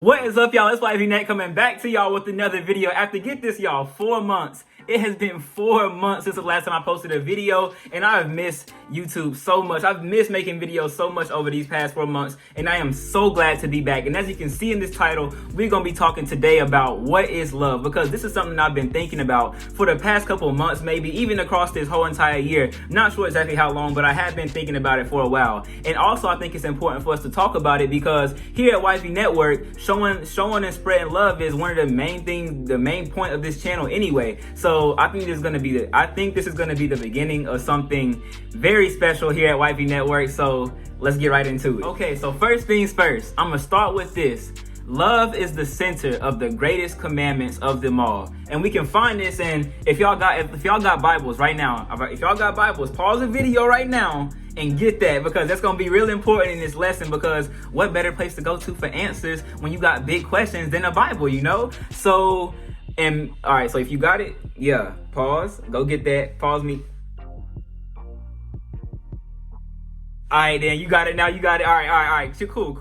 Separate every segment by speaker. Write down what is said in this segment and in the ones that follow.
Speaker 1: What is up, y'all? It's YV coming back to y'all with another video after, get this, y'all, 4 months. It has been 4 months since the last time I posted a video, and I've missed YouTube so much. I've missed making videos so much over these past 4 months, and I am so glad to be back. And as you can see in this title, we're going to be talking today about what is love, because this is something I've been thinking about for the past couple of months, maybe even across this whole entire year. Not sure exactly how long, but I have been thinking about it for a while. And also, I think it's important for us to talk about it because here at YV Network, showing and spreading love is one of the main things, the main point of this channel anyway. So I think this is gonna be the beginning of something very special here at YV Network. So let's get right into it. Okay, so first things first, I'm gonna start with this. Love is the center of the greatest commandments of them all. And we can find this in, if y'all got Bibles right now, if y'all got Bibles, pause the video right now and get that, because that's gonna be really important in this lesson, because what better place to go to for answers when you got big questions than a Bible, you know? So, and all right, so if you got it, yeah, pause, go get that, pause me. All right, then, you got it now, you got it. All right. Cool.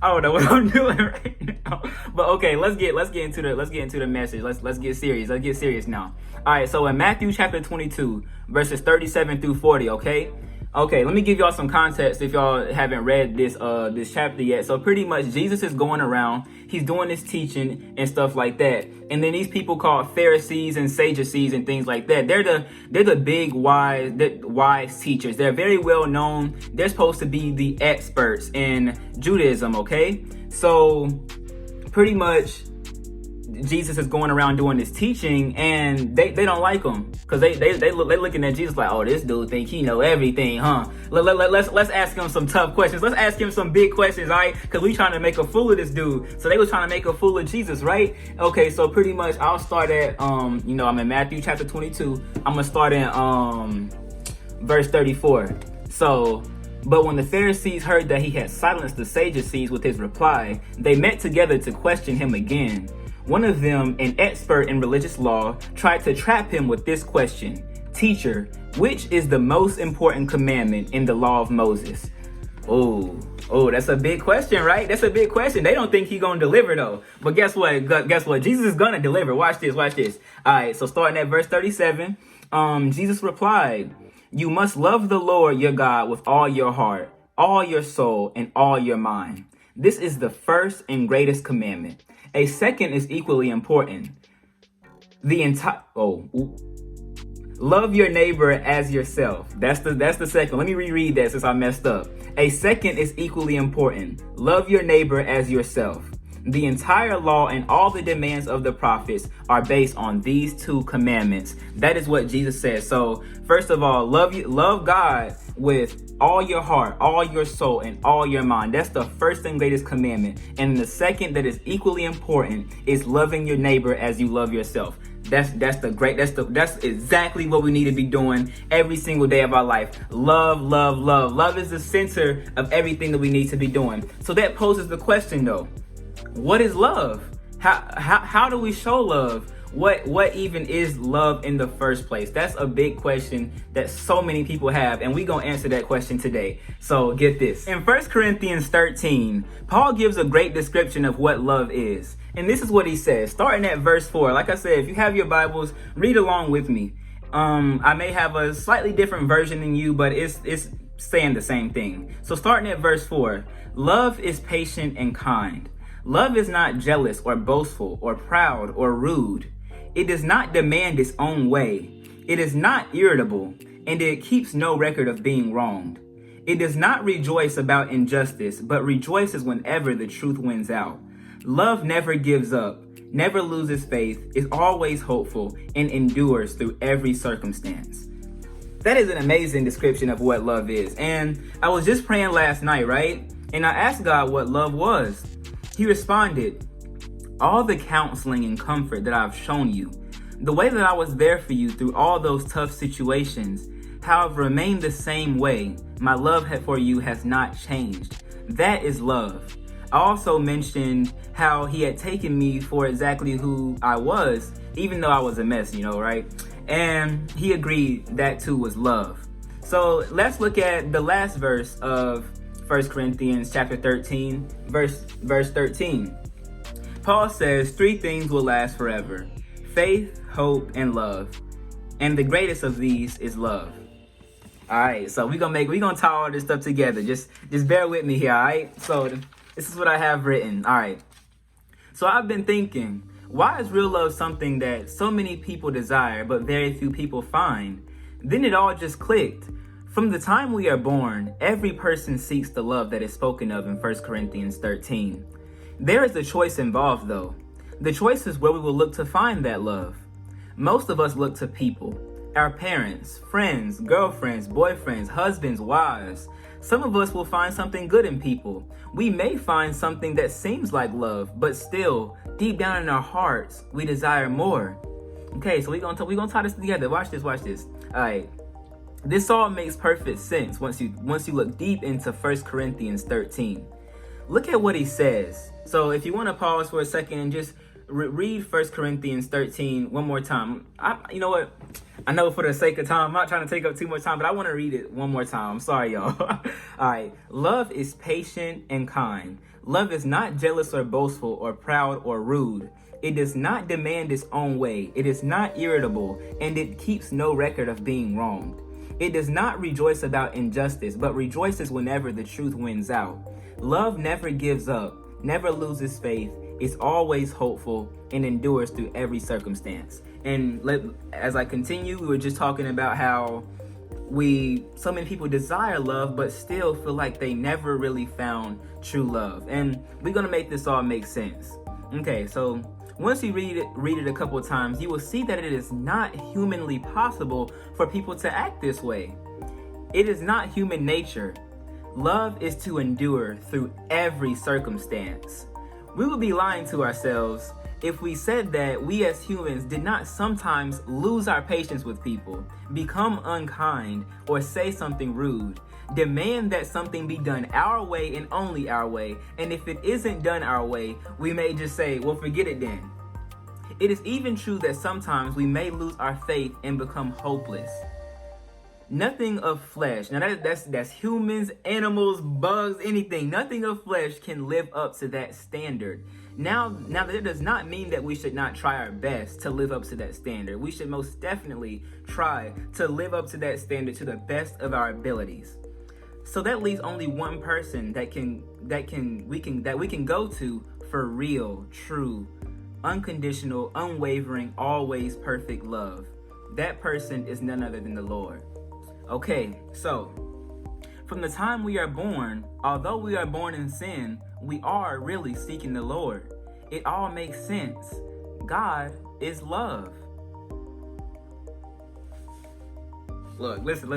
Speaker 1: I don't know what I'm doing right now. But okay, let's get into the message. Let's get serious. Let's get serious now. All right, so in Matthew chapter 22, verses 37 through 40, okay? Okay, let me give y'all some context if y'all haven't read this chapter yet. So pretty much Jesus is going around, he's doing this teaching and stuff like that. And then these people called Pharisees and Sadducees and things like that, they're the big wise teachers. They're very well known. They're supposed to be the experts in Judaism, okay? So pretty much Jesus is going around doing this teaching, and they don't like him because they looking at Jesus like, oh, this dude think he know everything, huh? Let's ask him some tough questions. Let's ask him some big questions, all right? Because we trying to make a fool of this dude. So they was trying to make a fool of Jesus, right? Okay, so pretty much I'll start at I'm in Matthew chapter 22. I'm gonna start in verse 34. So, but when the Pharisees heard that he had silenced the Sadducees with his reply, they met together to question him again. One of them, an expert in religious law, tried to trap him with this question: "Teacher, which is the most important commandment in the law of Moses?" Oh, that's a big question, right? That's a big question. They don't think he's gonna deliver though. But guess what? Jesus is gonna deliver. Watch this. All right, so starting at verse 37, Jesus replied, "You must love the Lord your God with all your heart, all your soul, and all your mind. This is the first and greatest commandment. A second is equally important. Love your neighbor as yourself." That's the second. Let me reread that since I messed up. A second is equally important. Love your neighbor as yourself. The entire law and all the demands of the prophets are based on these two commandments. That is what Jesus says. So first of all, love God with all your heart, all your soul, and all your mind. That's the first and greatest commandment. And the second that is equally important is loving your neighbor as you love yourself. That's exactly what we need to be doing every single day of our life. Love. Love is the center of everything that we need to be doing. So that poses the question though, what is love? How do we show love? What even is love in the first place? That's a big question that so many people have, and we're going to answer that question today. So get this. In 1 Corinthians 13, Paul gives a great description of what love is. And this is what he says, starting at verse 4. Like I said, if you have your Bibles, read along with me. I may have a slightly different version than you, but it's saying the same thing. So starting at verse 4, love is patient and kind. Love is not jealous or boastful or proud or rude. It does not demand its own way. It is not irritable, and it keeps no record of being wronged. It does not rejoice about injustice, but rejoices whenever the truth wins out. Love never gives up, never loses faith, is always hopeful, and endures through every circumstance. That is an amazing description of what love is. And I was just praying last night, right? And I asked God what love was. He responded, "All the counseling and comfort that I've shown you, the way that I was there for you through all those tough situations, how I've remained the same way, my love for you has not changed. That is love." I also mentioned how he had taken me for exactly who I was, even though I was a mess, right? And he agreed that too was love. So let's look at the last verse of 1 Corinthians chapter 13, verse 13. Paul says 3 things will last forever: faith, hope, and love. And the greatest of these is love. All right, so we're gonna tie all this stuff together. Just bear with me here, all right? So this is what I have written. All right. So I've been thinking, why is real love something that so many people desire but very few people find? Then it all just clicked. From the time we are born, every person seeks the love that is spoken of in 1 Corinthians 13. There is a choice involved, though. The choice is where we will look to find that love. Most of us look to people. Our parents, friends, girlfriends, boyfriends, husbands, wives. Some of us will find something good in people. We may find something that seems like love, but still, deep down in our hearts, we desire more. Okay, so we're gonna tie this together. Watch this. All right. This all makes perfect sense once you look deep into 1 Corinthians 13. Look at what he says. So if you want to pause for a second and just read 1 Corinthians 13 one more time. You know what? I know for the sake of time, I'm not trying to take up too much time, but I want to read it one more time. I'm sorry, y'all. All right. Love is patient and kind. Love is not jealous or boastful or proud or rude. It does not demand its own way. It is not irritable, and it keeps no record of being wronged. It does not rejoice about injustice, but rejoices whenever the truth wins out. Love never gives up, never loses faith, is always hopeful, and endures through every circumstance. And as I continue, we were just talking about how so many people desire love, but still feel like they never really found true love. And we're gonna make this all make sense. Okay, so once you read it a couple of times, you will see that it is not humanly possible for people to act this way. It is not human nature. Love is to endure through every circumstance. We would be lying to ourselves if we said that we as humans did not sometimes lose our patience with people, become unkind, or say something rude, demand that something be done our way and only our way, and if it isn't done our way, we may just say, well, forget it then. It is even true that sometimes we may lose our faith and become hopeless. Nothing of flesh, now that's humans, animals, bugs, anything. Nothing of flesh can live up to that standard. Now that does not mean that we should not try our best to live up to that standard. We should most definitely try to live up to that standard to the best of our abilities. So that leaves only one person that we can go to for real, true, unconditional, unwavering, always perfect love. That person is none other than the Lord. Okay, so from the time we are born, although we are born in sin, we are really seeking the Lord. It all makes sense. God is love. Look, listen.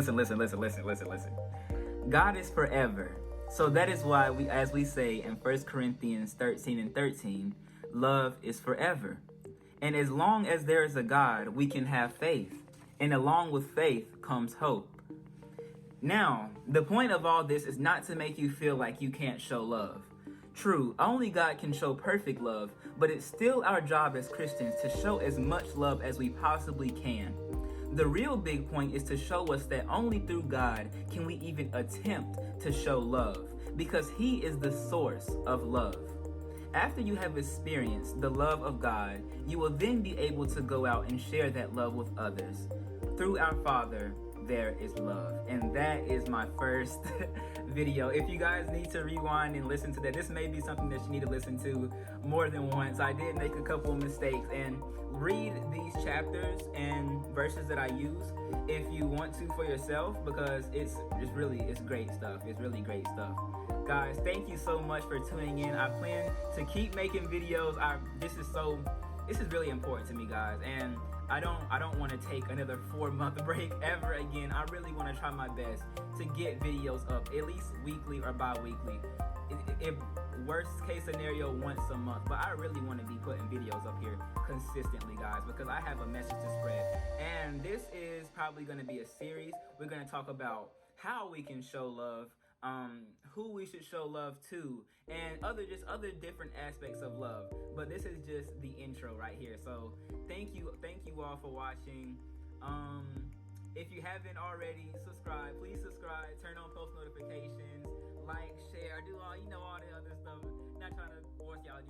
Speaker 1: God is forever. So that is why as we say in 1 Corinthians 13:13, love is forever. And as long as there is a God, we can have faith. And along with faith comes hope. Now, the point of all this is not to make you feel like you can't show love. True, only God can show perfect love, but it's still our job as Christians to show as much love as we possibly can. The real big point is to show us that only through God can we even attempt to show love, because He is the source of love. After you have experienced the love of God, you will then be able to go out and share that love with others. Through our Father, there is love. And that is my first video. If you guys need to rewind and listen to that, this may be something that you need to listen to more than once. I did make a couple of mistakes, and read these chapters and verses that I use if you want to for yourself, because it's great stuff. It's really great stuff. Guys, thank you so much for tuning in. I plan to keep making videos. This is really important to me, guys, and I don't want to take another 4-month break ever again. I really want to try my best to get videos up at least weekly or bi-weekly. If worst case scenario, once a month. But I really want to be putting videos up here consistently, guys, because I have a message to spread. And this is probably going to be a series. We're going to talk about how we can show love, who we should show love to, and other different aspects of love. But this is just the intro right here. So thank you all for watching. If you haven't already, subscribe. Please subscribe, turn on post notifications, like, share, do all, all the other stuff. Not trying to force y'all to do